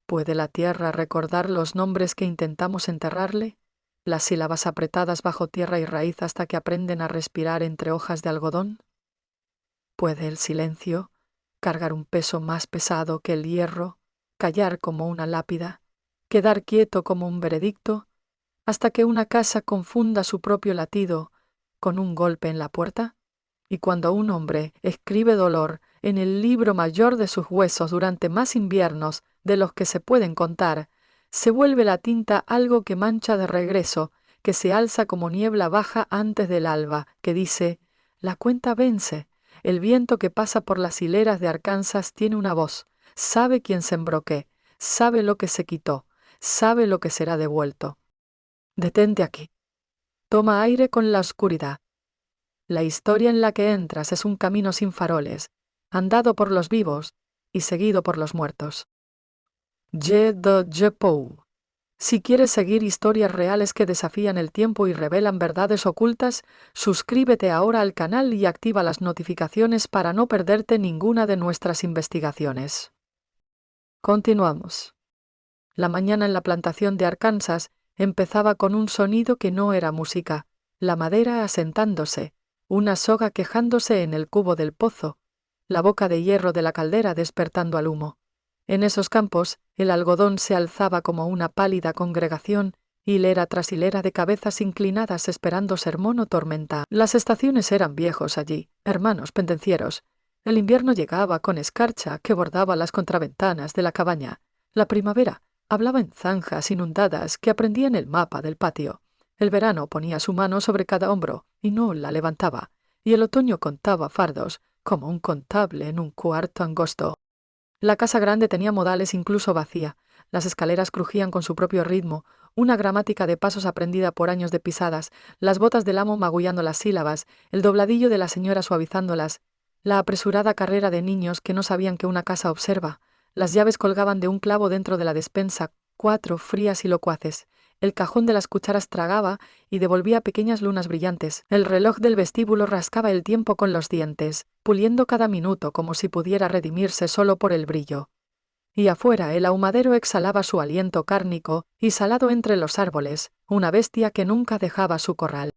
¿Puede la tierra recordar los nombres que intentamos enterrarle? Las sílabas apretadas bajo tierra y raíz hasta que aprenden a respirar entre hojas de algodón. ¿Puede el silencio cargar un peso más pesado que el hierro, callar como una lápida, quedar quieto como un veredicto, hasta que una casa confunda su propio latido con un golpe en la puerta? Y cuando un hombre escribe dolor en el libro mayor de sus huesos durante más inviernos de los que se pueden contar, se vuelve la tinta algo que mancha de regreso, que se alza como niebla baja antes del alba, que dice: la cuenta vence. El viento que pasa por las hileras de Arkansas tiene una voz, sabe quién sembró qué, sabe lo que se quitó, sabe lo que será devuelto. Detente aquí. Toma aire con la oscuridad. La historia en la que entras es un camino sin faroles, andado por los vivos y seguido por los muertos. Je de je pou. Si quieres seguir historias reales que desafían el tiempo y revelan verdades ocultas, suscríbete ahora al canal y activa las notificaciones para no perderte ninguna de nuestras investigaciones. Continuamos. La mañana en la plantación de Arkansas empezaba con un sonido que no era música, la madera asentándose, una soga quejándose en el cubo del pozo, la boca de hierro de la caldera despertando al humo. En esos campos, el algodón se alzaba como una pálida congregación, hilera tras hilera de cabezas inclinadas esperando sermón o tormenta. Las estaciones eran viejos allí, hermanos pendencieros. El invierno llegaba con escarcha que bordaba las contraventanas de la cabaña. La primavera hablaba en zanjas inundadas que aprendían el mapa del patio. El verano ponía su mano sobre cada hombro y no la levantaba, y el otoño contaba fardos, como un contable en un cuarto angosto. La casa grande tenía modales incluso vacía, las escaleras crujían con su propio ritmo, una gramática de pasos aprendida por años de pisadas, las botas del amo magullando las sílabas, el dobladillo de la señora suavizándolas, la apresurada carrera de niños que no sabían que una casa observa. Las llaves colgaban de un clavo dentro de la despensa, 4 frías y locuaces. El cajón de las cucharas tragaba y devolvía pequeñas lunas brillantes. El reloj del vestíbulo rascaba el tiempo con los dientes, puliendo cada minuto como si pudiera redimirse solo por el brillo. Y afuera el ahumadero exhalaba su aliento cárnico y salado entre los árboles, una bestia que nunca dejaba su corral.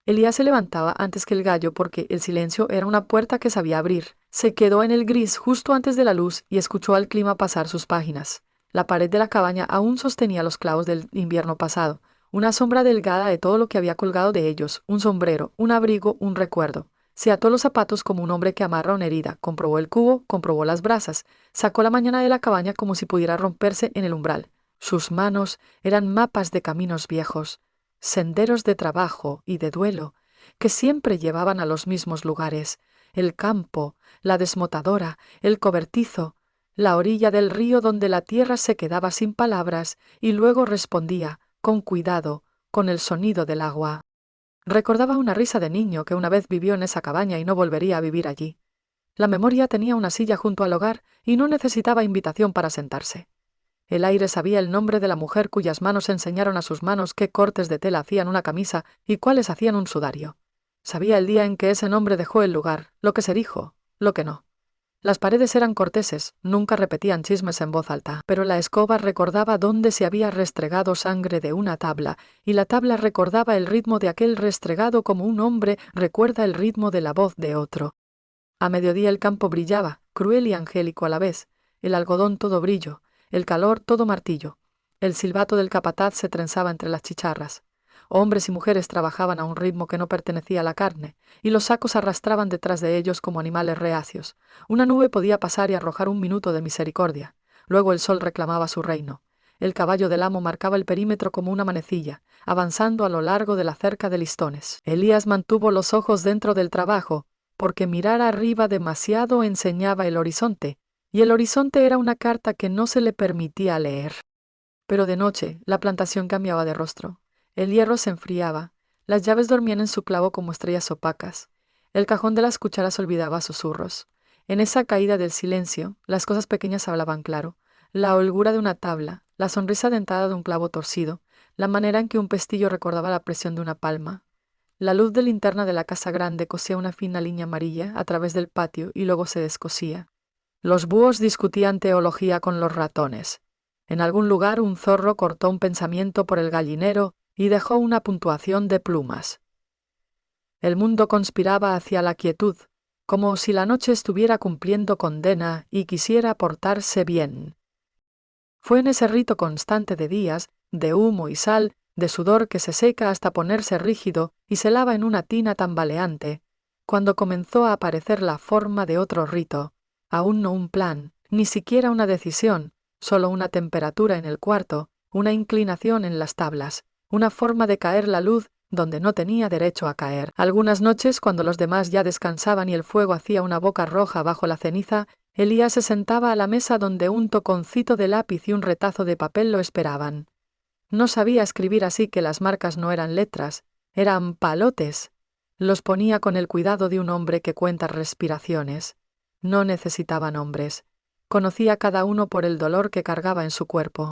Elías se levantaba antes que el gallo porque el silencio era una puerta que sabía abrir. Se quedó en el gris justo antes de la luz y escuchó al clima pasar sus páginas. La pared de la cabaña aún sostenía los clavos del invierno pasado, una sombra delgada de todo lo que había colgado de ellos, un sombrero, un abrigo, un recuerdo. Se ató los zapatos como un hombre que amarra una herida, comprobó el cubo, comprobó las brasas, sacó la mañana de la cabaña como si pudiera romperse en el umbral. Sus manos eran mapas de caminos viejos, senderos de trabajo y de duelo, que siempre llevaban a los mismos lugares: el campo, la desmotadora, el cobertizo, la orilla del río donde la tierra se quedaba sin palabras y luego respondía, con cuidado, con el sonido del agua. Recordaba una risa de niño que una vez vivió en esa cabaña y no volvería a vivir allí. La memoria tenía una silla junto al hogar y no necesitaba invitación para sentarse. El aire sabía el nombre de la mujer cuyas manos enseñaron a sus manos qué cortes de tela hacían una camisa y cuáles hacían un sudario. Sabía el día en que ese nombre dejó el lugar, lo que se dijo, lo que no. Las paredes eran corteses, nunca repetían chismes en voz alta, pero la escoba recordaba dónde se había restregado sangre de una tabla, y la tabla recordaba el ritmo de aquel restregado como un hombre recuerda el ritmo de la voz de otro. A mediodía el campo brillaba, cruel y angélico a la vez, el algodón todo brillo, el calor todo martillo. El silbato del capataz se trenzaba entre las chicharras. Hombres y mujeres trabajaban a un ritmo que no pertenecía a la carne, y los sacos arrastraban detrás de ellos como animales reacios. Una nube podía pasar y arrojar un minuto de misericordia. Luego el sol reclamaba su reino. El caballo del amo marcaba el perímetro como una manecilla, avanzando a lo largo de la cerca de listones. Elías mantuvo los ojos dentro del trabajo, porque mirar arriba demasiado enseñaba el horizonte, y el horizonte era una carta que no se le permitía leer. Pero de noche la plantación cambiaba de rostro. El hierro se enfriaba, las llaves dormían en su clavo como estrellas opacas. El cajón de las cucharas olvidaba susurros. En esa caída del silencio, las cosas pequeñas hablaban claro. La holgura de una tabla, la sonrisa dentada de un clavo torcido, la manera en que un pestillo recordaba la presión de una palma. La luz de linterna de la casa grande cosía una fina línea amarilla a través del patio y luego se descosía. Los búhos discutían teología con los ratones. En algún lugar un zorro cortó un pensamiento por el gallinero y dejó una puntuación de plumas. El mundo conspiraba hacia la quietud, como si la noche estuviera cumpliendo condena y quisiera portarse bien. Fue en ese rito constante de días, de humo y sal, de sudor que se seca hasta ponerse rígido y se lava en una tina tambaleante, cuando comenzó a aparecer la forma de otro rito, aún no un plan, ni siquiera una decisión, solo una temperatura en el cuarto, una inclinación en las tablas, una forma de caer la luz donde no tenía derecho a caer. Algunas noches, cuando los demás ya descansaban y el fuego hacía una boca roja bajo la ceniza, Elías se sentaba a la mesa donde un toconcito de lápiz y un retazo de papel lo esperaban. No sabía escribir, así que las marcas no eran letras, eran palotes. Los ponía con el cuidado de un hombre que cuenta respiraciones. No necesitaba nombres. Conocía cada uno por el dolor que cargaba en su cuerpo.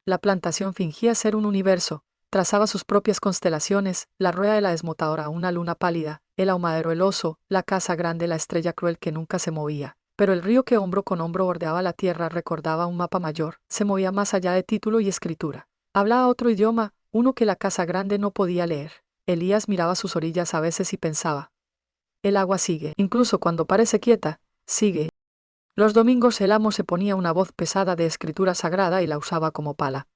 La plantación fingía ser un universo. Trazaba sus propias constelaciones, la rueda de la esmotadora, una luna pálida, el ahumadero, el oso, la casa grande, la estrella cruel que nunca se movía. Pero el río que hombro con hombro bordeaba la tierra recordaba un mapa mayor, se movía más allá de título y escritura. Hablaba otro idioma, uno que la casa grande no podía leer. Elías miraba sus orillas a veces y pensaba: el agua sigue, incluso cuando parece quieta, sigue. Los domingos el amo se ponía una voz pesada de escritura sagrada y la usaba como pala.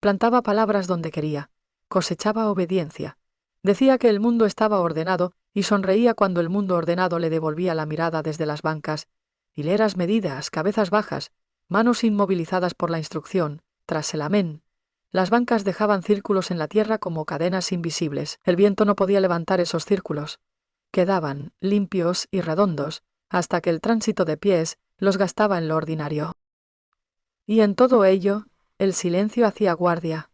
Plantaba palabras donde quería, cosechaba obediencia. Decía que el mundo estaba ordenado y sonreía cuando el mundo ordenado le devolvía la mirada desde las bancas. Hileras medidas, cabezas bajas, manos inmovilizadas por la instrucción, tras el amén. Las bancas dejaban círculos en la tierra como cadenas invisibles. El viento no podía levantar esos círculos. Quedaban limpios y redondos, hasta que el tránsito de pies los gastaba en lo ordinario. Y en todo ello, el silencio hacía guardia.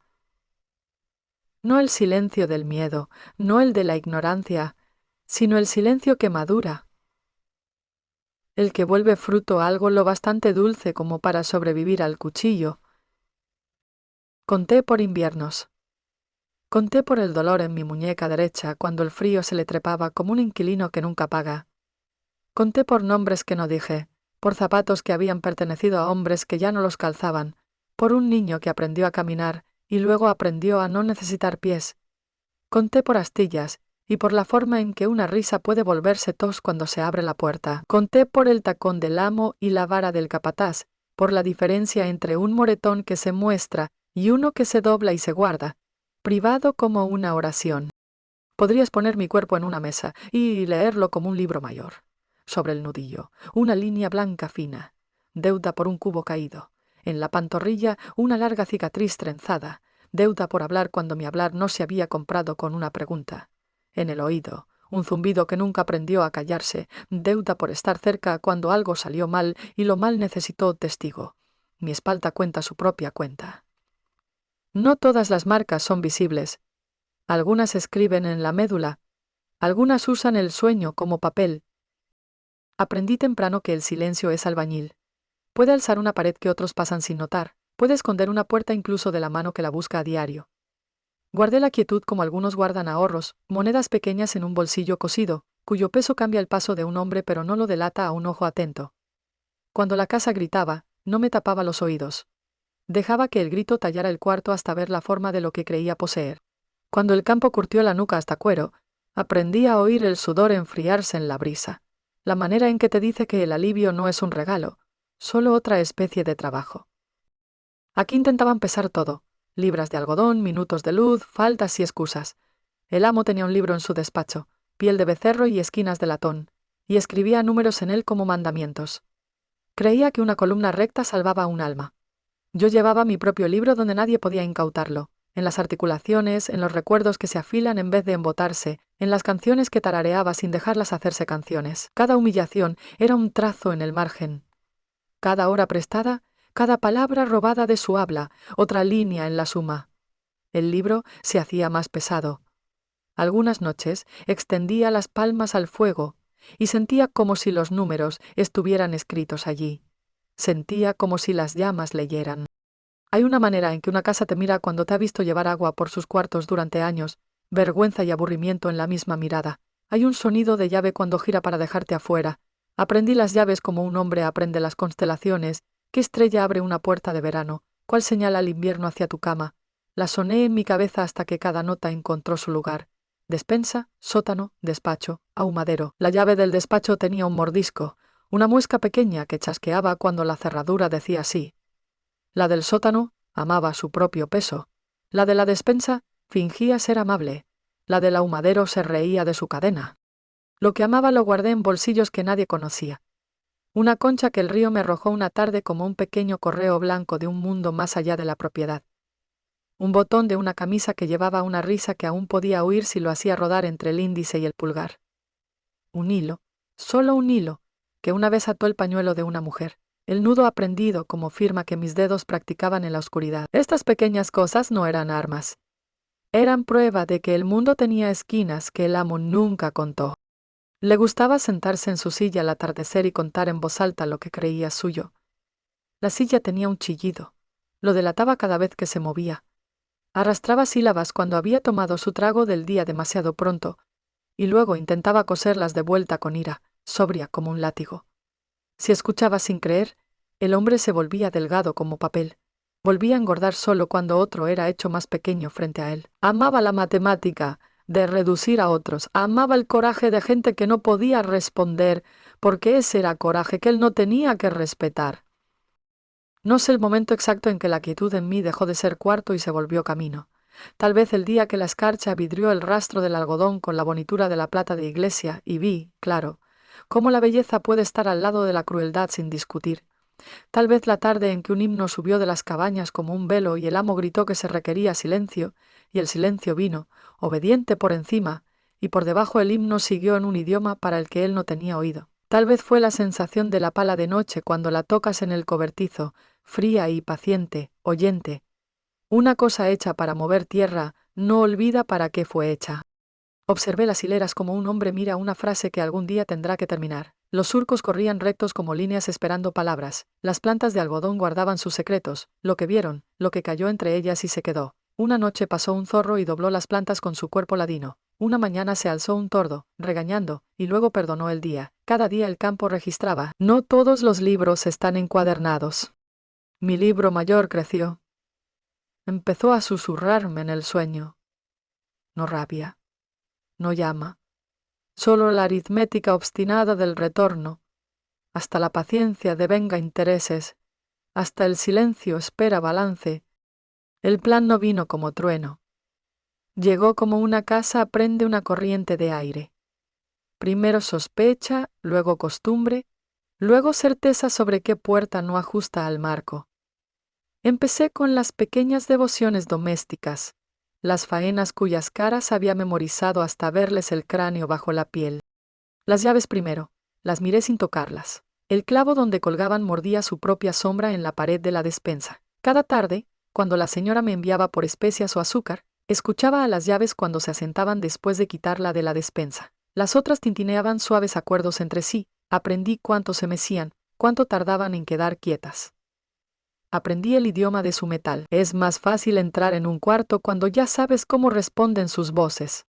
No el silencio del miedo, no el de la ignorancia, sino el silencio que madura. El que vuelve fruto algo lo bastante dulce como para sobrevivir al cuchillo. Conté por inviernos. Conté por el dolor en mi muñeca derecha cuando el frío se le trepaba como un inquilino que nunca paga. Conté por nombres que no dije, por zapatos que habían pertenecido a hombres que ya no los calzaban, por un niño que aprendió a caminar y luego aprendió a no necesitar pies. Conté por astillas y por la forma en que una risa puede volverse tos cuando se abre la puerta. Conté por el tacón del amo y la vara del capataz, por la diferencia entre un moretón que se muestra y uno que se dobla y se guarda, privado como una oración. Podrías poner mi cuerpo en una mesa y leerlo como un libro mayor. Sobre el nudillo, una línea blanca fina, deuda por un cubo caído. En la pantorrilla, una larga cicatriz trenzada, deuda por hablar cuando mi hablar no se había comprado con una pregunta. En el oído, un zumbido que nunca aprendió a callarse, deuda por estar cerca cuando algo salió mal y lo mal necesitó testigo. Mi espalda cuenta su propia cuenta. No todas las marcas son visibles. Algunas escriben en la médula, algunas usan el sueño como papel. Aprendí temprano que el silencio es albañil. Puede alzar una pared que otros pasan sin notar, puede esconder una puerta incluso de la mano que la busca a diario. Guardé la quietud como algunos guardan ahorros, monedas pequeñas en un bolsillo cosido, cuyo peso cambia el paso de un hombre pero no lo delata a un ojo atento. Cuando la casa gritaba, no me tapaba los oídos. Dejaba que el grito tallara el cuarto hasta ver la forma de lo que creía poseer. Cuando el campo curtió la nuca hasta cuero, aprendí a oír el sudor enfriarse en la brisa, la manera en que te dice que el alivio no es un regalo, solo otra especie de trabajo. Aquí intentaban pesar todo, libras de algodón, minutos de luz, faltas y excusas. El amo tenía un libro en su despacho, piel de becerro y esquinas de latón, y escribía números en él como mandamientos. Creía que una columna recta salvaba un alma. Yo llevaba mi propio libro donde nadie podía incautarlo, en las articulaciones, en los recuerdos que se afilan en vez de embotarse, en las canciones que tarareaba sin dejarlas hacerse canciones. Cada humillación era un trazo en el margen. Cada hora prestada, cada palabra robada de su habla, otra línea en la suma. El libro se hacía más pesado. Algunas noches extendía las palmas al fuego y sentía como si los números estuvieran escritos allí. Sentía como si las llamas leyeran. Hay una manera en que una casa te mira cuando te ha visto llevar agua por sus cuartos durante años, vergüenza y aburrimiento en la misma mirada. Hay un sonido de llave cuando gira para dejarte afuera. Aprendí las llaves como un hombre aprende las constelaciones. ¿Qué estrella abre una puerta de verano? ¿Cuál señala el invierno hacia tu cama? La soné en mi cabeza hasta que cada nota encontró su lugar. Despensa, sótano, despacho, ahumadero. La llave del despacho tenía un mordisco, una muesca pequeña que chasqueaba cuando la cerradura decía sí. La del sótano amaba su propio peso. La de la despensa fingía ser amable. La del ahumadero se reía de su cadena. Lo que amaba lo guardé en bolsillos que nadie conocía. Una concha que el río me arrojó una tarde como un pequeño correo blanco de un mundo más allá de la propiedad. Un botón de una camisa que llevaba una risa que aún podía oír si lo hacía rodar entre el índice y el pulgar. Un hilo, solo un hilo, que una vez ató el pañuelo de una mujer. El nudo aprendido como firma que mis dedos practicaban en la oscuridad. Estas pequeñas cosas no eran armas. Eran prueba de que el mundo tenía esquinas que el amo nunca contó. Le gustaba sentarse en su silla al atardecer y contar en voz alta lo que creía suyo. La silla tenía un chillido. Lo delataba cada vez que se movía. Arrastraba sílabas cuando había tomado su trago del día demasiado pronto, y luego intentaba coserlas de vuelta con ira, sobria como un látigo. Si escuchaba sin creer, el hombre se volvía delgado como papel. Volvía a engordar solo cuando otro era hecho más pequeño frente a él. Amaba la matemática de reducir a otros. Amaba el coraje de gente que no podía responder, porque ese era coraje que él no tenía que respetar. No sé el momento exacto en que la quietud en mí dejó de ser cuarto y se volvió camino. Tal vez el día que la escarcha vidrió el rastro del algodón con la bonitura de la plata de iglesia y vi, claro, cómo la belleza puede estar al lado de la crueldad sin discutir. Tal vez la tarde en que un himno subió de las cabañas como un velo y el amo gritó que se requería silencio, y el silencio vino, obediente por encima, y por debajo el himno siguió en un idioma para el que él no tenía oído. Tal vez fue la sensación de la pala de noche cuando la tocas en el cobertizo, fría y paciente, oyente. Una cosa hecha para mover tierra no olvida para qué fue hecha. Observé las hileras como un hombre mira una frase que algún día tendrá que terminar. Los surcos corrían rectos como líneas esperando palabras. Las plantas de algodón guardaban sus secretos, lo que vieron, lo que cayó entre ellas y se quedó. Una noche pasó un zorro y dobló las plantas con su cuerpo ladino. Una mañana se alzó un tordo, regañando, y luego perdonó el día. Cada día el campo registraba. No todos los libros están encuadernados. Mi libro mayor creció. Empezó a susurrarme en el sueño. No rabia. No llama. Solo la aritmética obstinada del retorno. Hasta la paciencia devenga intereses. Hasta el silencio espera balance. El plan no vino como trueno. Llegó como una casa prende una corriente de aire. Primero sospecha, luego costumbre, luego certeza sobre qué puerta no ajusta al marco. Empecé con las pequeñas devociones domésticas, las faenas cuyas caras había memorizado hasta verles el cráneo bajo la piel. Las llaves primero, las miré sin tocarlas. El clavo donde colgaban mordía su propia sombra en la pared de la despensa. Cada tarde, cuando la señora me enviaba por especias o azúcar, escuchaba a las llaves cuando se asentaban después de quitarla de la despensa. Las otras tintineaban suaves acuerdos entre sí. Aprendí cuánto se mecían, cuánto tardaban en quedar quietas. Aprendí el idioma de su metal. Es más fácil entrar en un cuarto cuando ya sabes cómo responden sus voces.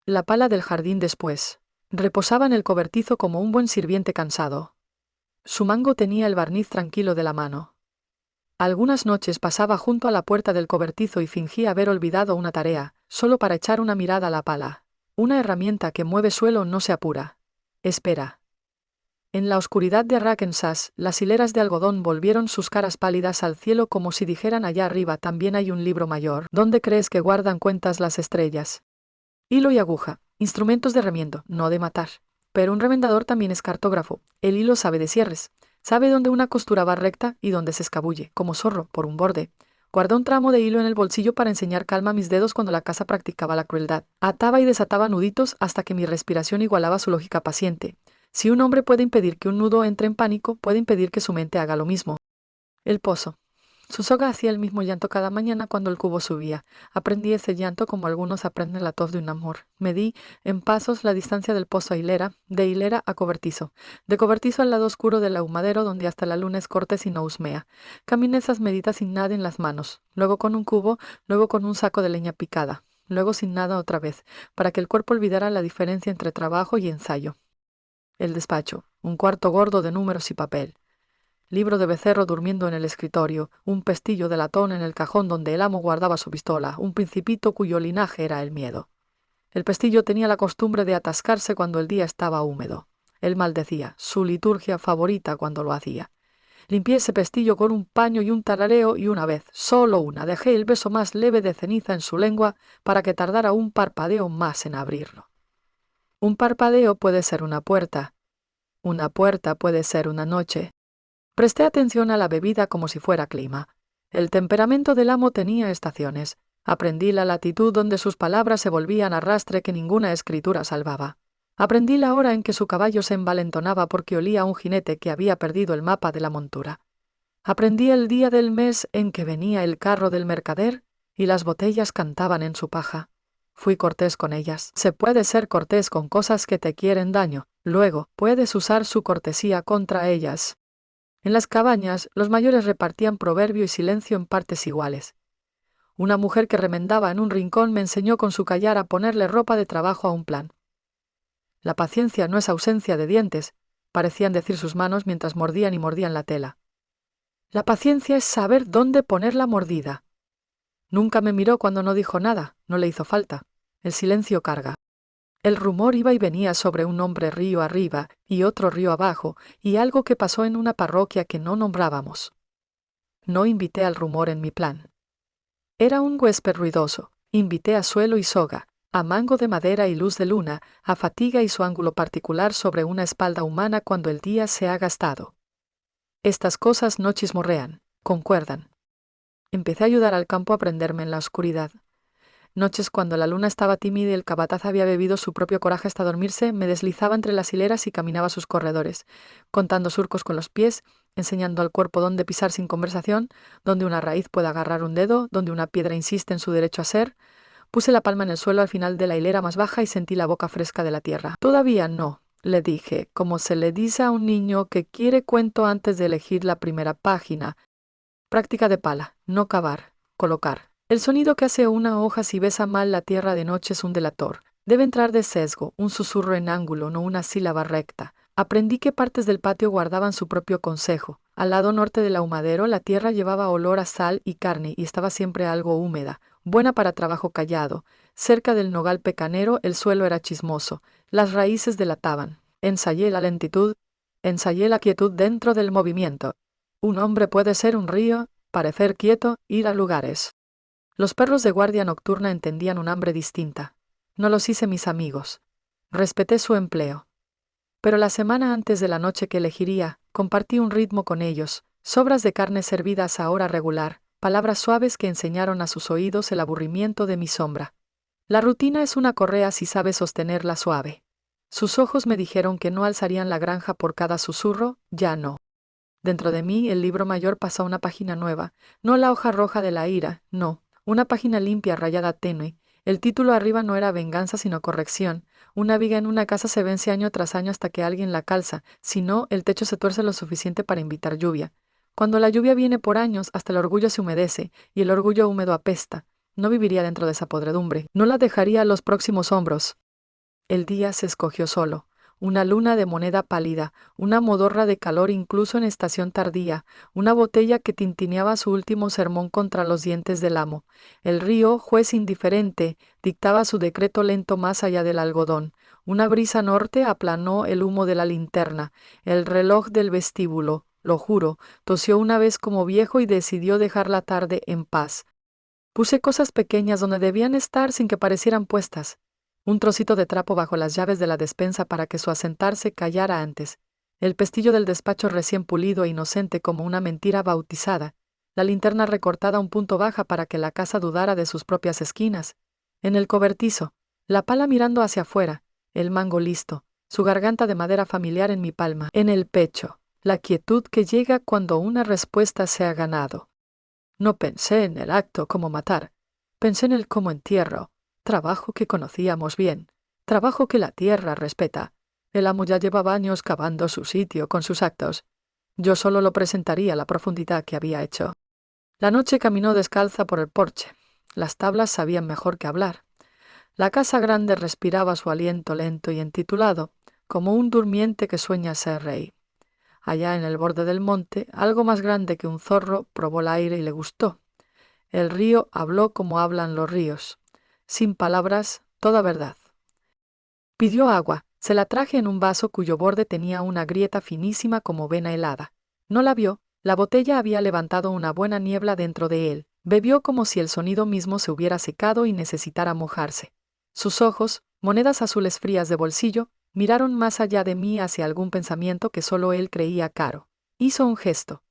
La pala del jardín después. Reposaba en el cobertizo como un buen sirviente cansado. Su mango tenía el barniz tranquilo de la mano. Algunas noches pasaba junto a la puerta del cobertizo y fingía haber olvidado una tarea, solo para echar una mirada a la pala. Una herramienta que mueve suelo no se apura. Espera. En la oscuridad de Arkansas, las hileras de algodón volvieron sus caras pálidas al cielo como si dijeran allá arriba también hay un libro mayor. ¿Dónde crees que guardan cuentas las estrellas? Hilo y aguja, instrumentos de remiendo, no de matar. Pero un remendador también es cartógrafo. El hilo sabe de cierres. Sabe dónde una costura va recta y dónde se escabulle, como zorro, por un borde. Guardé un tramo de hilo en el bolsillo para enseñar calma a mis dedos cuando la casa practicaba la crueldad. Ataba y desataba nuditos hasta que mi respiración igualaba su lógica paciente. Si un hombre puede impedir que un nudo entre en pánico, puede impedir que su mente haga lo mismo. El pozo. Su soga hacía el mismo llanto cada mañana cuando el cubo subía. Aprendí ese llanto como algunos aprenden la tos de un amor. Medí en pasos la distancia del pozo a hilera, de hilera a cobertizo, de cobertizo al lado oscuro del ahumadero donde hasta la luna es cortes y no husmea. Caminé esas medidas sin nada en las manos, luego con un cubo, luego con un saco de leña picada, luego sin nada otra vez, para que el cuerpo olvidara la diferencia entre trabajo y ensayo. El despacho, un cuarto gordo de números y papel. libro de becerro durmiendo en el escritorio, un pestillo de latón en el cajón donde el amo guardaba su pistola, un principito cuyo linaje era el miedo. El pestillo tenía la costumbre de atascarse cuando el día estaba húmedo. Él maldecía, su liturgia favorita cuando lo hacía. Limpié ese pestillo con un paño y un tarareo y una vez, solo una, dejé el beso más leve de ceniza en su lengua para que tardara un parpadeo más en abrirlo. Un parpadeo puede ser una puerta puede ser una noche. Presté atención a la bebida como si fuera clima. El temperamento del amo tenía estaciones. Aprendí la latitud donde sus palabras se volvían arrastre que ninguna escritura salvaba. Aprendí la hora en que su caballo se envalentonaba porque olía a un jinete que había perdido el mapa de la montura. Aprendí el día del mes en que venía el carro del mercader y las botellas cantaban en su paja. Fui cortés con ellas. Se puede ser cortés con cosas que te quieren daño. Luego, puedes usar su cortesía contra ellas. En las cabañas, los mayores repartían proverbio y silencio en partes iguales. Una mujer que remendaba en un rincón me enseñó con su callar a ponerle ropa de trabajo a un plan. La paciencia no es ausencia de dientes, parecían decir sus manos mientras mordían y mordían la tela. La paciencia es saber dónde poner la mordida. Nunca me miró cuando no dijo nada, no le hizo falta. El silencio carga. El rumor iba y venía sobre un hombre río arriba y otro río abajo, y algo que pasó en una parroquia que no nombrábamos. No invité al rumor en mi plan. Era un huésped ruidoso. Invité a suelo y soga, a mango de madera y luz de luna, a fatiga y su ángulo particular sobre una espalda humana cuando el día se ha gastado. Estas cosas no chismorrean, concuerdan. Empecé a ayudar al campo a prenderme en la oscuridad. Noches cuando la luna estaba tímida y el capataz había bebido su propio coraje hasta dormirse, me deslizaba entre las hileras y caminaba sus corredores, contando surcos con los pies, enseñando al cuerpo dónde pisar sin conversación, dónde una raíz puede agarrar un dedo, dónde una piedra insiste en su derecho a ser. Puse la palma en el suelo al final de la hilera más baja y sentí la boca fresca de la tierra. Todavía no, le dije, como se le dice a un niño que quiere cuento antes de elegir la primera página. Práctica de pala, no cavar, colocar. El sonido que hace una hoja si besa mal la tierra de noche es un delator. Debe entrar de sesgo, un susurro en ángulo, no una sílaba recta. Aprendí que partes del patio guardaban su propio consejo. Al lado norte del ahumadero, la tierra llevaba olor a sal y carne y estaba siempre algo húmeda, buena para trabajo callado. Cerca del nogal pecanero, el suelo era chismoso. Las raíces delataban. Ensayé la lentitud, ensayé la quietud dentro del movimiento. Un hombre puede ser un río, parecer quieto, ir a lugares. Los perros de guardia nocturna entendían un hambre distinta. No los hice mis amigos. Respeté su empleo. Pero la semana antes de la noche que elegiría, compartí un ritmo con ellos, sobras de carne servidas a hora regular, palabras suaves que enseñaron a sus oídos el aburrimiento de mi sombra. La rutina es una correa si sabe sostenerla suave. Sus ojos me dijeron que no alzarían la granja por cada susurro, ya no. Dentro de mí el libro mayor pasa una página nueva, no la hoja roja de la ira, no. Una página limpia, rayada tenue. El título arriba no era venganza sino corrección. Una viga en una casa se vence año tras año hasta que alguien la calza. Si no, el techo se tuerce lo suficiente para invitar lluvia. Cuando la lluvia viene por años, hasta el orgullo se humedece, y el orgullo húmedo apesta. No viviría dentro de esa podredumbre. No la dejaría a los próximos hombros. El día se escogió solo. Una luna de moneda pálida, una modorra de calor incluso en estación tardía, una botella que tintineaba su último sermón contra los dientes del amo. El río, juez indiferente, dictaba su decreto lento más allá del algodón. Una brisa norte aplanó el humo de la linterna. El reloj del vestíbulo, lo juro, tosió una vez como viejo y decidió dejar la tarde en paz. Puse cosas pequeñas donde debían estar sin que parecieran puestas. Un trocito de trapo bajo las llaves de la despensa para que su asentarse callara antes. El pestillo del despacho recién pulido e inocente como una mentira bautizada. La linterna recortada a un punto baja para que la casa dudara de sus propias esquinas. En el cobertizo, la pala mirando hacia afuera, el mango listo, su garganta de madera familiar en mi palma. En el pecho, la quietud que llega cuando una respuesta se ha ganado. No pensé en el acto como matar. Pensé en el como entierro. Trabajo que conocíamos bien, trabajo que la tierra respeta. El amo ya llevaba años cavando su sitio con sus actos. Yo solo lo presentaría a la profundidad que había hecho. La noche caminó descalza por el porche. Las tablas sabían mejor que hablar. La casa grande respiraba su aliento lento y entitulado, como un durmiente que sueña ser rey. Allá en el borde del monte, algo más grande que un zorro probó el aire y le gustó. El río habló como hablan los ríos. Sin palabras, toda verdad. Pidió agua. Se la traje en un vaso cuyo borde tenía una grieta finísima como vena helada. No la vio. La botella había levantado una buena niebla dentro de él. Bebió como si el sonido mismo se hubiera secado y necesitara mojarse. Sus ojos, monedas azules frías de bolsillo, miraron más allá de mí hacia algún pensamiento que solo él creía caro. Hizo un gesto.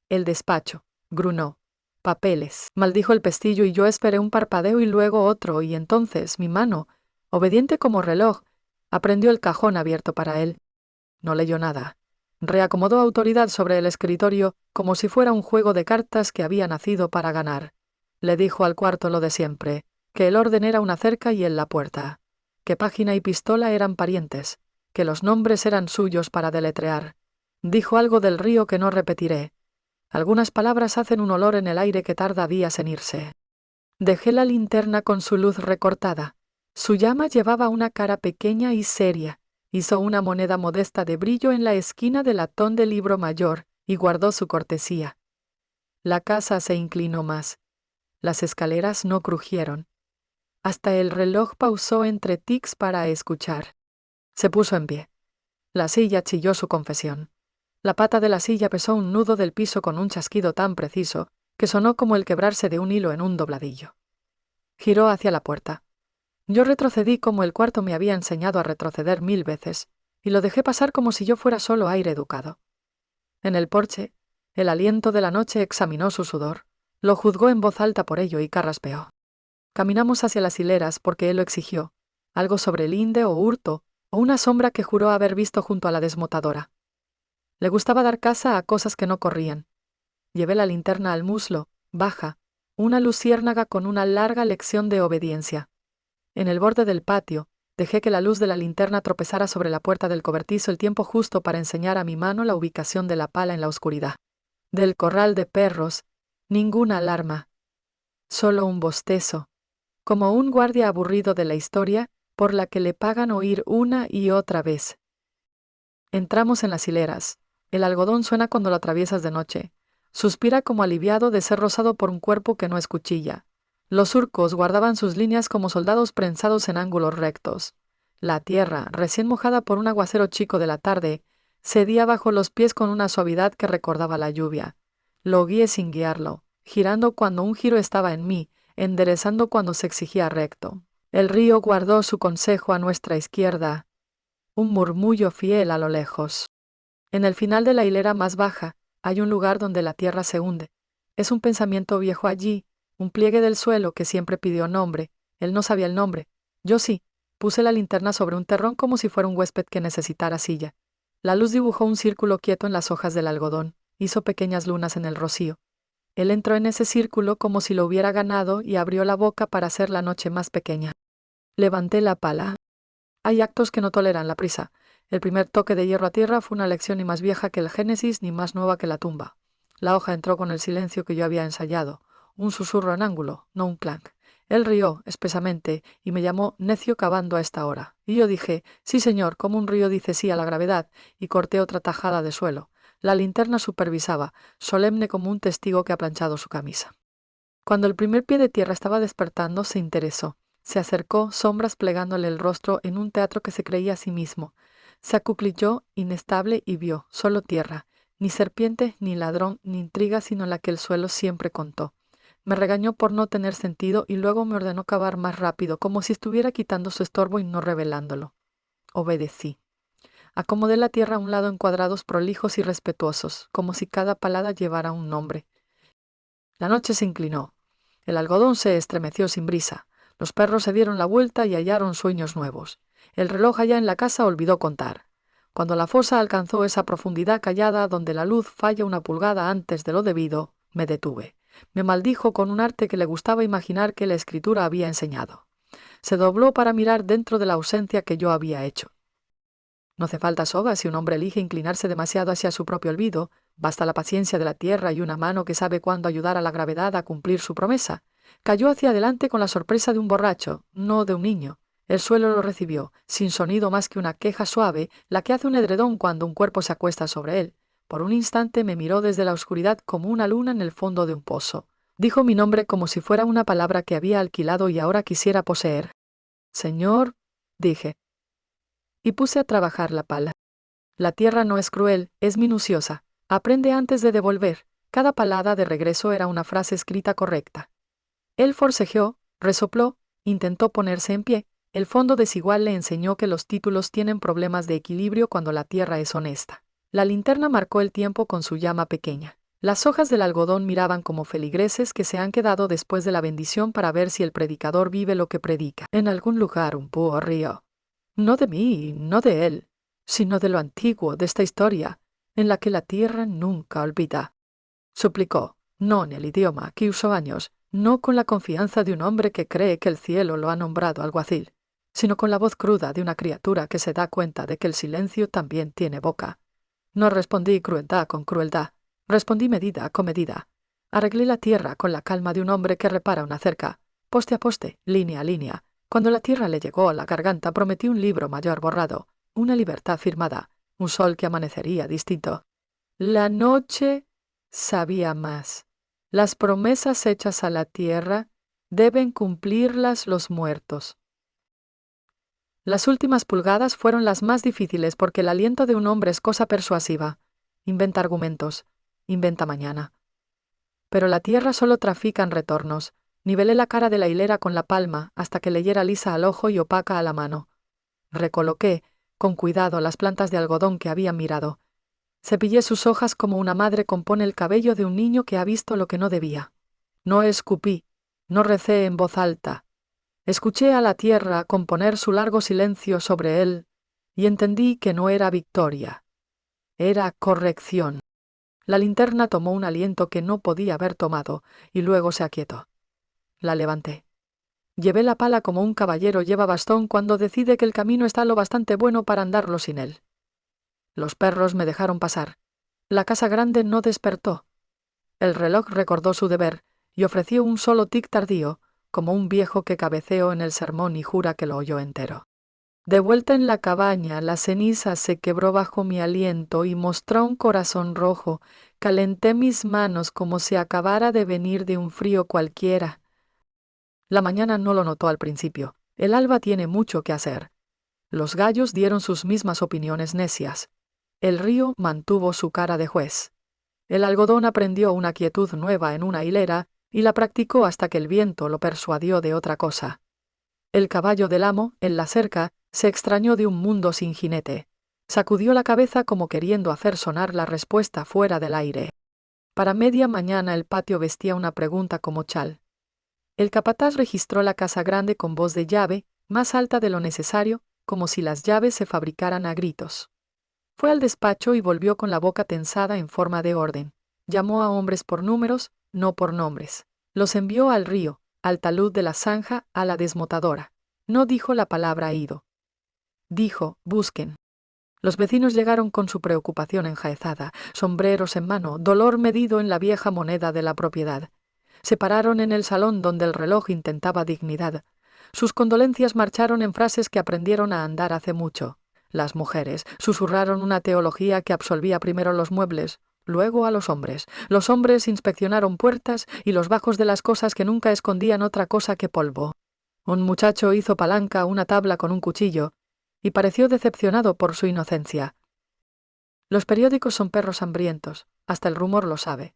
El despacho. Grunó. Papeles. Maldijo el pestillo y yo esperé un parpadeo y luego otro, y entonces mi mano, obediente como reloj, aprendió el cajón abierto para él. No leyó nada. Reacomodó autoridad sobre el escritorio como si fuera un juego de cartas que había nacido para ganar. Le dijo al cuarto lo de siempre, que el orden era una cerca y él la puerta, que página y pistola eran parientes, que los nombres eran suyos para deletrear. Dijo algo del río que no repetiré. Algunas palabras hacen un olor en el aire que tarda días en irse. Dejé la linterna con su luz recortada. Su llama llevaba una cara pequeña y seria. Hizo una moneda modesta de brillo en la esquina del latón del libro mayor y guardó su cortesía. La casa se inclinó más. Las escaleras no crujieron. Hasta el reloj pausó entre tics para escuchar. Se puso en pie. La silla chilló su confesión. La pata de la silla pesó un nudo del piso con un chasquido tan preciso que sonó como el quebrarse de un hilo en un dobladillo. Giró hacia la puerta. Yo retrocedí como el cuarto me había enseñado a retroceder 1000 veces, y lo dejé pasar como si yo fuera solo aire educado. En el porche, el aliento de la noche examinó su sudor, lo juzgó en voz alta por ello y carraspeó. Caminamos hacia las hileras porque él lo exigió, algo sobre linde o hurto, o una sombra que juró haber visto junto a la desmotadora. Le gustaba dar caza a cosas que no corrían. Llevé la linterna al muslo, baja, una luciérnaga con una larga lección de obediencia. En el borde del patio, dejé que la luz de la linterna tropezara sobre la puerta del cobertizo el tiempo justo para enseñar a mi mano la ubicación de la pala en la oscuridad. Del corral de perros, ninguna alarma. Solo un bostezo, como un guardia aburrido de la historia por la que le pagan oír una y otra vez. Entramos en las hileras. El algodón suena cuando lo atraviesas de noche. Suspira como aliviado de ser rozado por un cuerpo que no es cuchilla. Los surcos guardaban sus líneas como soldados prensados en ángulos rectos. La tierra, recién mojada por un aguacero chico de la tarde, cedía bajo los pies con una suavidad que recordaba la lluvia. Lo guié sin guiarlo, girando cuando un giro estaba en mí, enderezando cuando se exigía recto. El río guardó su consejo a nuestra izquierda, un murmullo fiel a lo lejos. En el final de la hilera más baja, hay un lugar donde la tierra se hunde. Es un pensamiento viejo allí, un pliegue del suelo que siempre pidió nombre. Él no sabía el nombre. Yo sí. Puse la linterna sobre un terrón como si fuera un huésped que necesitara silla. La luz dibujó un círculo quieto en las hojas del algodón, hizo pequeñas lunas en el rocío. Él entró en ese círculo como si lo hubiera ganado y abrió la boca para hacer la noche más pequeña. Levanté la pala. Hay actos que no toleran la prisa. El primer toque de hierro a tierra fue una lección ni más vieja que el Génesis ni más nueva que la tumba. La hoja entró con el silencio que yo había ensayado, un susurro en ángulo, no un clanc. Él rió espesamente y me llamó necio cavando a esta hora. Y yo dije, sí señor, como un río dice sí a la gravedad, y corté otra tajada de suelo. La linterna supervisaba, solemne como un testigo que ha planchado su camisa. Cuando el primer pie de tierra estaba despertando, se interesó. Se acercó, sombras plegándole el rostro en un teatro que se creía a sí mismo. Se acuclilló, inestable, y vio, solo tierra, ni serpiente, ni ladrón, ni intriga, sino la que el suelo siempre contó. Me regañó por no tener sentido y luego me ordenó cavar más rápido, como si estuviera quitando su estorbo y no revelándolo. Obedecí. Acomodé la tierra a un lado en cuadrados prolijos y respetuosos, como si cada palada llevara un nombre. La noche se inclinó. El algodón se estremeció sin brisa. Los perros se dieron la vuelta y hallaron sueños nuevos. El reloj allá en la casa olvidó contar. Cuando la fosa alcanzó esa profundidad callada donde la luz falla una pulgada antes de lo debido, me detuve. Me maldijo con un arte que le gustaba imaginar que la escritura había enseñado. Se dobló para mirar dentro de la ausencia que yo había hecho. No hace falta soga si un hombre elige inclinarse demasiado hacia su propio olvido. Basta la paciencia de la tierra y una mano que sabe cuándo ayudar a la gravedad a cumplir su promesa. Cayó hacia adelante con la sorpresa de un borracho, no de un niño. El suelo lo recibió, sin sonido más que una queja suave, la que hace un edredón cuando un cuerpo se acuesta sobre él. Por un instante me miró desde la oscuridad como una luna en el fondo de un pozo. Dijo mi nombre como si fuera una palabra que había alquilado y ahora quisiera poseer. «Señor», dije. Y puse a trabajar la pala. La tierra no es cruel, es minuciosa. Aprende antes de devolver. Cada palada de regreso era una frase escrita correcta. Él forcejeó, resopló, intentó ponerse en pie. El fondo desigual le enseñó que los títulos tienen problemas de equilibrio cuando la tierra es honesta. La linterna marcó el tiempo con su llama pequeña. Las hojas del algodón miraban como feligreses que se han quedado después de la bendición para ver si el predicador vive lo que predica. En algún lugar un búho rió. No de mí, no de él, sino de lo antiguo de esta historia, en la que la tierra nunca olvida. Suplicó, no en el idioma que usó años, no con la confianza de un hombre que cree que el cielo lo ha nombrado alguacil, sino con la voz cruda de una criatura que se da cuenta de que el silencio también tiene boca. No respondí crueldad con crueldad, respondí medida con medida. Arreglé la tierra con la calma de un hombre que repara una cerca, poste a poste, línea a línea. Cuando la tierra le llegó a la garganta prometí un libro mayor borrado, una libertad firmada, un sol que amanecería distinto. La noche sabía más. Las promesas hechas a la tierra deben cumplirlas los muertos. Las últimas pulgadas fueron las más difíciles porque el aliento de un hombre es cosa persuasiva. Inventa argumentos, inventa mañana. Pero la tierra solo trafica en retornos. Nivelé la cara de la hilera con la palma hasta que leyera lisa al ojo y opaca a la mano. Recoloqué, con cuidado, las plantas de algodón que habían mirado. Cepillé sus hojas como una madre compone el cabello de un niño que ha visto lo que no debía. No escupí, no recé en voz alta. Escuché a la tierra componer su largo silencio sobre él y entendí que no era victoria, era corrección. La linterna tomó un aliento que no podía haber tomado y luego se aquietó. La levanté. Llevé la pala como un caballero lleva bastón cuando decide que el camino está lo bastante bueno para andarlo sin él. Los perros me dejaron pasar. La casa grande no despertó. El reloj recordó su deber y ofreció un solo tic tardío, como un viejo que cabeceó en el sermón y jura que lo oyó entero. De vuelta en la cabaña, la ceniza se quebró bajo mi aliento y mostró un corazón rojo. Calenté mis manos como si acabara de venir de un frío cualquiera. La mañana no lo notó al principio. El alba tiene mucho que hacer. Los gallos dieron sus mismas opiniones necias. El río mantuvo su cara de juez. El algodón aprendió una quietud nueva en una hilera y la practicó hasta que el viento lo persuadió de otra cosa. El caballo del amo, en la cerca, se extrañó de un mundo sin jinete. Sacudió la cabeza como queriendo hacer sonar la respuesta fuera del aire. Para media mañana el patio vestía una pregunta como chal. El capataz registró la casa grande con voz de llave, más alta de lo necesario, como si las llaves se fabricaran a gritos. Fue al despacho y volvió con la boca tensada en forma de orden. Llamó a hombres por números, no por nombres. Los envió al río, al talud de la zanja, a la desmotadora. No dijo la palabra ido. Dijo, busquen. Los vecinos llegaron con su preocupación enjaezada, sombreros en mano, dolor medido en la vieja moneda de la propiedad. Se pararon en el salón donde el reloj intentaba dignidad. Sus condolencias marcharon en frases que aprendieron a andar hace mucho. Las mujeres susurraron una teología que absolvía primero los muebles, luego a los hombres. Los hombres inspeccionaron puertas y los bajos de las cosas que nunca escondían otra cosa que polvo. Un muchacho hizo palanca a una tabla con un cuchillo y pareció decepcionado por su inocencia. Los periódicos son perros hambrientos, hasta el rumor lo sabe.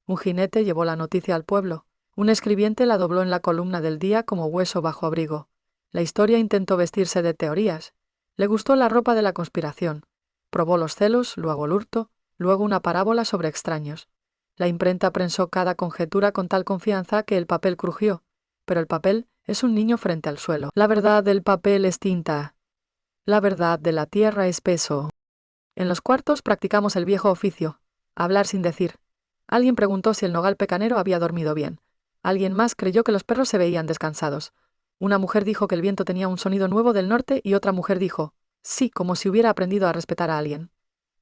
Un jinete llevó la noticia al pueblo. Un escribiente la dobló en la columna del día como hueso bajo abrigo. La historia intentó vestirse de teorías. Le gustó la ropa de la conspiración. Probó los celos, luego el hurto, luego una parábola sobre extraños. La imprenta prensó cada conjetura con tal confianza que el papel crujió. Pero el papel es un niño frente al suelo. La verdad del papel es tinta. La verdad de la tierra es peso. En los cuartos practicamos el viejo oficio, hablar sin decir. Alguien preguntó si el nogal pecanero había dormido bien. Alguien más creyó que los perros se veían descansados. Una mujer dijo que el viento tenía un sonido nuevo del norte y otra mujer dijo, sí, como si hubiera aprendido a respetar a alguien.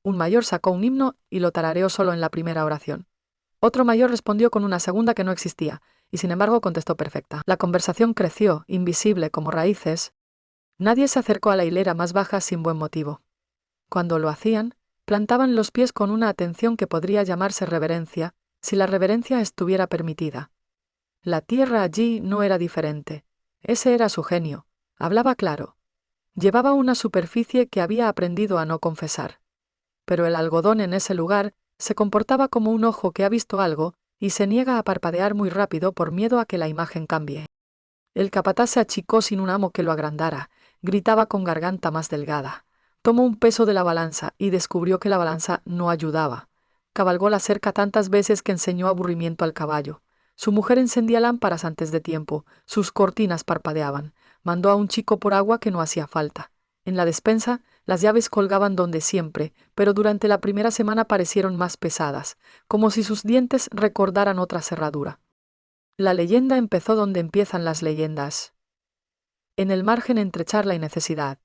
Un mayor sacó un himno y lo tarareó solo en la primera oración. Otro mayor respondió con una segunda que no existía, y sin embargo contestó perfecta. La conversación creció, invisible como raíces. Nadie se acercó a la hilera más baja sin buen motivo. Cuando lo hacían, Plantaban los pies con una atención que podría llamarse reverencia, si la reverencia estuviera permitida. La tierra allí no era diferente. Ese era su genio. Hablaba claro. Llevaba una superficie que había aprendido a no confesar. Pero el algodón en ese lugar se comportaba como un ojo que ha visto algo y se niega a parpadear muy rápido por miedo a que la imagen cambie. El capataz se achicó sin un amo que lo agrandara. Gritaba con garganta más delgada. Tomó un peso de la balanza y descubrió que la balanza no ayudaba. Cabalgó la cerca tantas veces que enseñó aburrimiento al caballo. Su mujer encendía lámparas antes de tiempo, sus cortinas parpadeaban. Mandó a un chico por agua que no hacía falta. En la despensa, las llaves colgaban donde siempre, pero durante la primera semana parecieron más pesadas, como si sus dientes recordaran otra cerradura. La leyenda empezó donde empiezan las leyendas. En el margen entre charla y necesidad.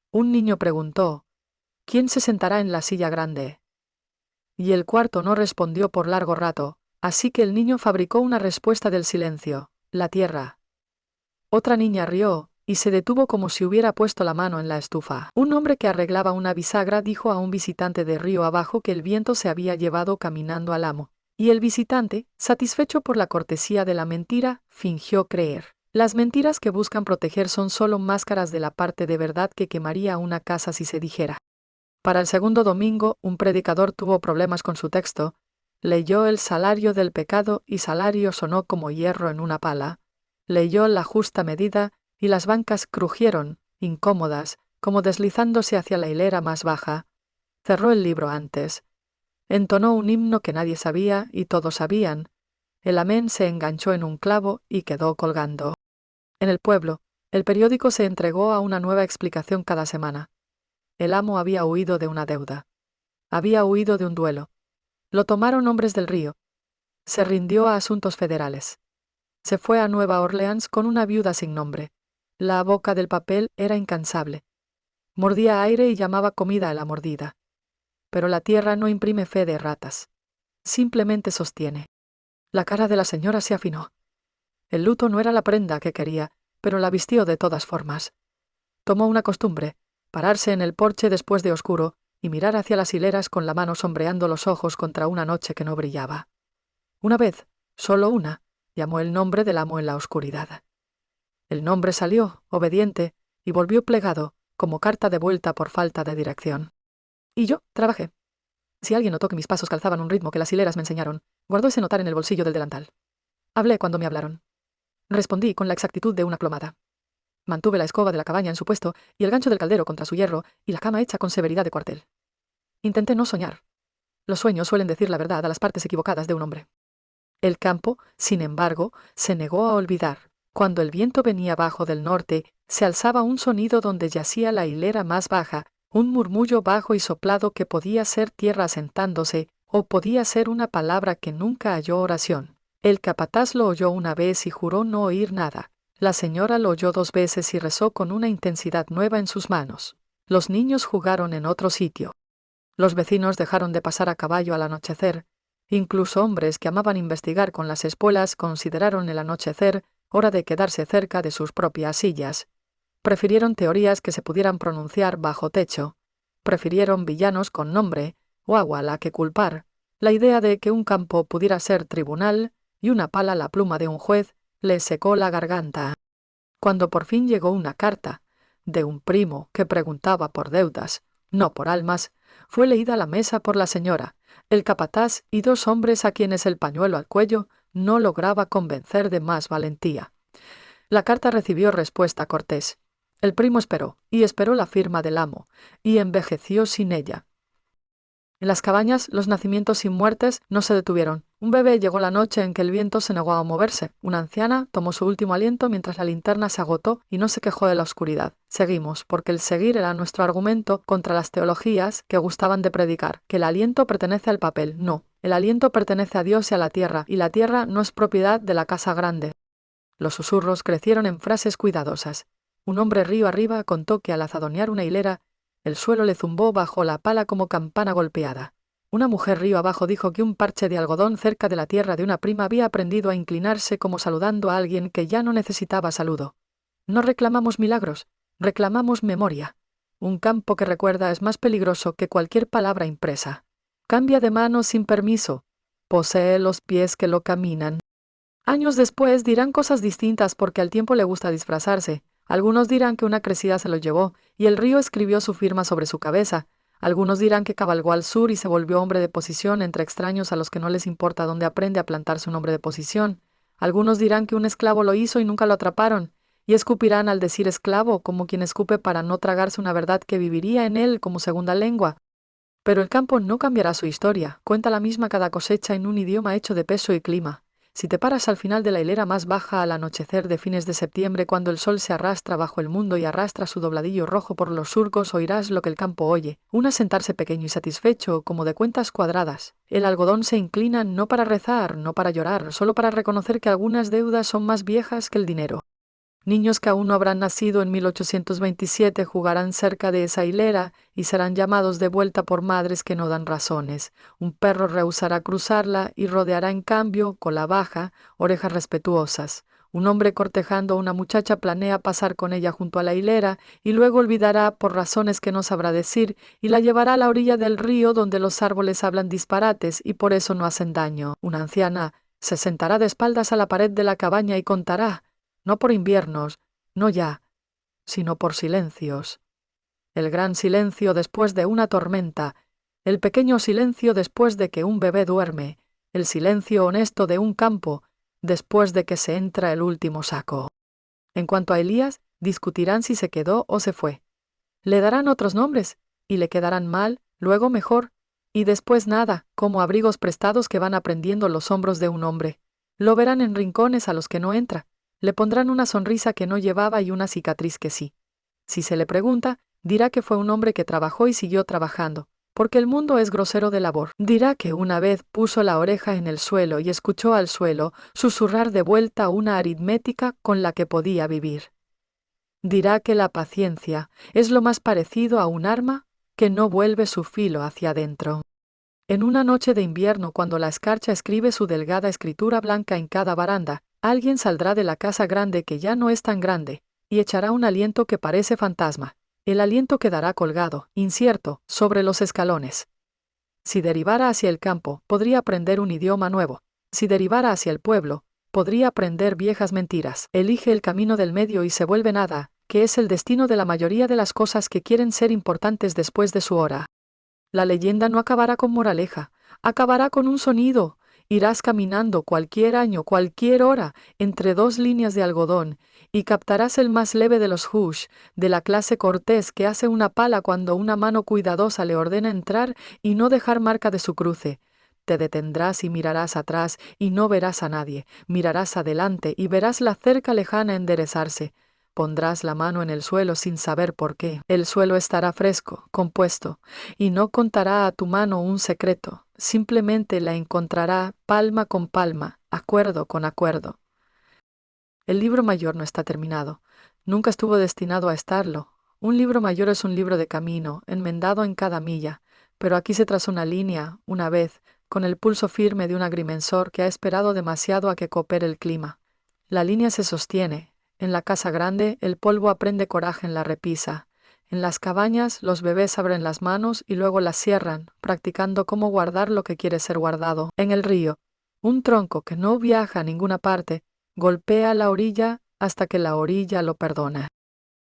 Un niño preguntó: ¿quién se sentará en la silla grande? Y el cuarto no respondió por largo rato, así que el niño fabricó una respuesta del silencio: la tierra. Otra niña rió, y se detuvo como si hubiera puesto la mano en la estufa. Un hombre que arreglaba una bisagra dijo a un visitante de río abajo que el viento se había llevado caminando al amo. Y el visitante, satisfecho por la cortesía de la mentira, fingió creer. Las mentiras que buscan proteger son solo máscaras de la parte de verdad que quemaría una casa si se dijera. Para el segundo domingo, un predicador tuvo problemas con su texto. Leyó el salario del pecado y salario sonó como hierro en una pala. Leyó la justa medida y las bancas crujieron, incómodas, como deslizándose hacia la hilera más baja. Cerró el libro antes. Entonó un himno que nadie sabía y todos sabían. El amén se enganchó en un clavo y quedó colgando. En el pueblo, el periódico se entregó a una nueva explicación cada semana. El amo había huido de una deuda. Había huido de un duelo. Lo tomaron hombres del río. Se rindió a asuntos federales. Se fue a Nueva Orleans con una viuda sin nombre. La boca del papel era incansable. Mordía aire y llamaba comida a la mordida. Pero la tierra no imprime fe de ratas. Simplemente sostiene. La cara de la señora se afinó. El luto no era la prenda que quería, pero la vistió de todas formas. Tomó una costumbre: pararse en el porche después de oscuro y mirar hacia las hileras con la mano sombreando los ojos contra una noche que no brillaba. Una vez, solo una, llamó el nombre del amo en la oscuridad. El nombre salió, obediente, y volvió plegado, como carta de vuelta por falta de dirección. Y yo trabajé. Si alguien notó que mis pasos calzaban un ritmo que las hileras me enseñaron, guardó ese notar en el bolsillo del delantal. Hablé cuando me hablaron. Respondí con la exactitud de una plomada. Mantuve la escoba de la cabaña en su puesto y el gancho del caldero contra su hierro y la cama hecha con severidad de cuartel. Intenté no soñar. Los sueños suelen decir la verdad a las partes equivocadas de un hombre. El campo, sin embargo, se negó a olvidar. Cuando el viento venía bajo del norte, se alzaba un sonido donde yacía la hilera más baja, un murmullo bajo y soplado que podía ser tierra asentándose, o podía ser una palabra que nunca halló oración. El capataz lo oyó una vez y juró no oír nada. La señora lo oyó 2 veces y rezó con una intensidad nueva en sus manos. Los niños jugaron en otro sitio. Los vecinos dejaron de pasar a caballo al anochecer. Incluso hombres que amaban investigar con las espuelas consideraron el anochecer hora de quedarse cerca de sus propias sillas. Prefirieron teorías que se pudieran pronunciar bajo techo. Prefirieron villanos con nombre, o agua a la que culpar. La idea de que un campo pudiera ser tribunal y una pala la pluma de un juez le secó la garganta. Cuando por fin llegó una carta, de un primo que preguntaba por deudas, no por almas, fue leída a la mesa por la señora, el capataz y 2 hombres a quienes el pañuelo al cuello no lograba convencer de más valentía. La carta recibió respuesta cortés. El primo esperó, y esperó la firma del amo, y envejeció sin ella. En las cabañas, los nacimientos sin muertes no se detuvieron. Un bebé llegó la noche en que el viento se negó a moverse. Una anciana tomó su último aliento mientras la linterna se agotó y no se quejó de la oscuridad. Seguimos, porque el seguir era nuestro argumento contra las teologías que gustaban de predicar, que el aliento pertenece al papel. No, el aliento pertenece a Dios y a la tierra, y la tierra no es propiedad de la casa grande. Los susurros crecieron en frases cuidadosas. Un hombre río arriba contó que al azadonear una hilera, el suelo le zumbó bajo la pala como campana golpeada. Una mujer río abajo dijo que un parche de algodón cerca de la tierra de una prima había aprendido a inclinarse como saludando a alguien que ya no necesitaba saludo. No reclamamos milagros, reclamamos memoria. Un campo que recuerda es más peligroso que cualquier palabra impresa. Cambia de mano sin permiso. Posee los pies que lo caminan. Años después dirán cosas distintas porque al tiempo le gusta disfrazarse. Algunos dirán que una crecida se lo llevó y el río escribió su firma sobre su cabeza. Algunos dirán que cabalgó al sur y se volvió hombre de posición entre extraños a los que no les importa dónde aprende a plantarse un hombre de posición. Algunos dirán que un esclavo lo hizo y nunca lo atraparon, y escupirán al decir esclavo como quien escupe para no tragarse una verdad que viviría en él como segunda lengua. Pero el campo no cambiará su historia, cuenta la misma cada cosecha en un idioma hecho de peso y clima. Si te paras al final de la hilera más baja al anochecer de fines de septiembre, cuando el sol se arrastra bajo el mundo y arrastra su dobladillo rojo por los surcos, oirás lo que el campo oye, un asentarse pequeño y satisfecho, como de cuentas cuadradas. El algodón se inclina no para rezar, no para llorar, solo para reconocer que algunas deudas son más viejas que el dinero. Niños que aún no habrán nacido en 1827 jugarán cerca de esa hilera y serán llamados de vuelta por madres que no dan razones. Un perro rehusará cruzarla y rodeará en cambio, cola baja, orejas respetuosas. Un hombre cortejando a una muchacha planea pasar con ella junto a la hilera y luego olvidará por razones que no sabrá decir y la llevará a la orilla del río donde los árboles hablan disparates y por eso no hacen daño. Una anciana se sentará de espaldas a la pared de la cabaña y contará, no por inviernos, no ya, sino por silencios. El gran silencio después de una tormenta, el pequeño silencio después de que un bebé duerme, el silencio honesto de un campo después de que se entra el último saco. En cuanto a Elías, discutirán si se quedó o se fue. Le darán otros nombres, y le quedarán mal, luego mejor, y después nada, como abrigos prestados que van aprendiendo los hombros de un hombre. Lo verán en rincones a los que no entra. Le pondrán una sonrisa que no llevaba y una cicatriz que sí. Si se le pregunta, dirá que fue un hombre que trabajó y siguió trabajando, porque el mundo es grosero de labor. Dirá que una vez puso la oreja en el suelo y escuchó al suelo susurrar de vuelta una aritmética con la que podía vivir. Dirá que la paciencia es lo más parecido a un arma que no vuelve su filo hacia adentro. En una noche de invierno, cuando la escarcha escribe su delgada escritura blanca en cada baranda, alguien saldrá de la casa grande que ya no es tan grande, y echará un aliento que parece fantasma. El aliento quedará colgado, incierto, sobre los escalones. Si derivara hacia el campo, podría aprender un idioma nuevo. Si derivara hacia el pueblo, podría aprender viejas mentiras. Elige el camino del medio y se vuelve nada, que es el destino de la mayoría de las cosas que quieren ser importantes después de su hora. La leyenda no acabará con moraleja, acabará con un sonido. Irás caminando cualquier año, cualquier hora, entre dos líneas de algodón, y captarás el más leve de los hush, de la clase cortés que hace una pala cuando una mano cuidadosa le ordena entrar y no dejar marca de su cruce. Te detendrás y mirarás atrás y no verás a nadie, mirarás adelante y verás la cerca lejana enderezarse. Pondrás la mano en el suelo sin saber por qué. El suelo estará fresco, compuesto, y no contará a tu mano un secreto. Simplemente la encontrará palma con palma, acuerdo con acuerdo. El libro mayor no está terminado. Nunca estuvo destinado a estarlo. Un libro mayor es un libro de camino, enmendado en cada milla, pero aquí se traza una línea, una vez, con el pulso firme de un agrimensor que ha esperado demasiado a que coopere el clima. La línea se sostiene. En la casa grande, el polvo aprende coraje en la repisa. En las cabañas, los bebés abren las manos y luego las cierran, practicando cómo guardar lo que quiere ser guardado. En el río, un tronco que no viaja a ninguna parte, golpea la orilla hasta que la orilla lo perdona.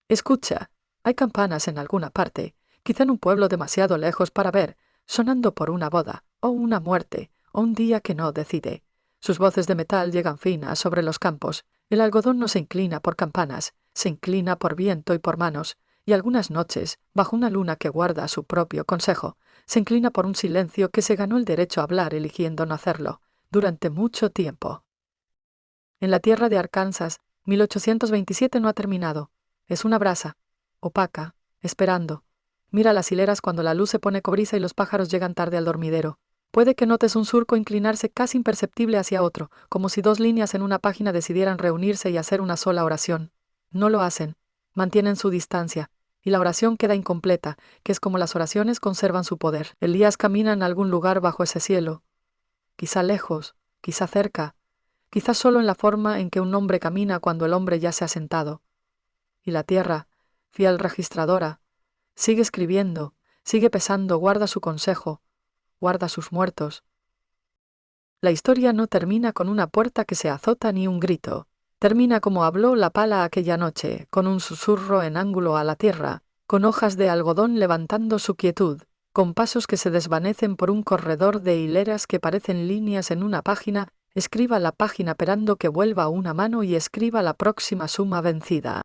Escucha, hay campanas en alguna parte, quizá en un pueblo demasiado lejos para ver, sonando por una boda, o una muerte, o un día que no decide. Sus voces de metal llegan finas sobre los campos. El algodón no se inclina por campanas, se inclina por viento y por manos, y algunas noches, bajo una luna que guarda su propio consejo, se inclina por un silencio que se ganó el derecho a hablar eligiendo no hacerlo, durante mucho tiempo. En la tierra de Arkansas, 1827 no ha terminado. Es una brasa, opaca, esperando. Mira las hileras cuando la luz se pone cobriza y los pájaros llegan tarde al dormidero. Puede que notes un surco inclinarse casi imperceptible hacia otro, como si dos líneas en una página decidieran reunirse y hacer una sola oración. No lo hacen, mantienen su distancia, y la oración queda incompleta, que es como las oraciones conservan su poder. Elías camina en algún lugar bajo ese cielo, quizá lejos, quizá cerca, quizá solo en la forma en que un hombre camina cuando el hombre ya se ha sentado. Y la tierra, fiel registradora, Sigue escribiendo, sigue pesando, guarda su consejo, guarda sus muertos. La historia no termina con una puerta que se azota ni un grito. Termina como habló la pala aquella noche, con un susurro en ángulo a la tierra, con hojas de algodón levantando su quietud, con pasos que se desvanecen por un corredor de hileras que parecen líneas en una página. Escriba la página esperando que vuelva una mano y escriba la próxima suma vencida.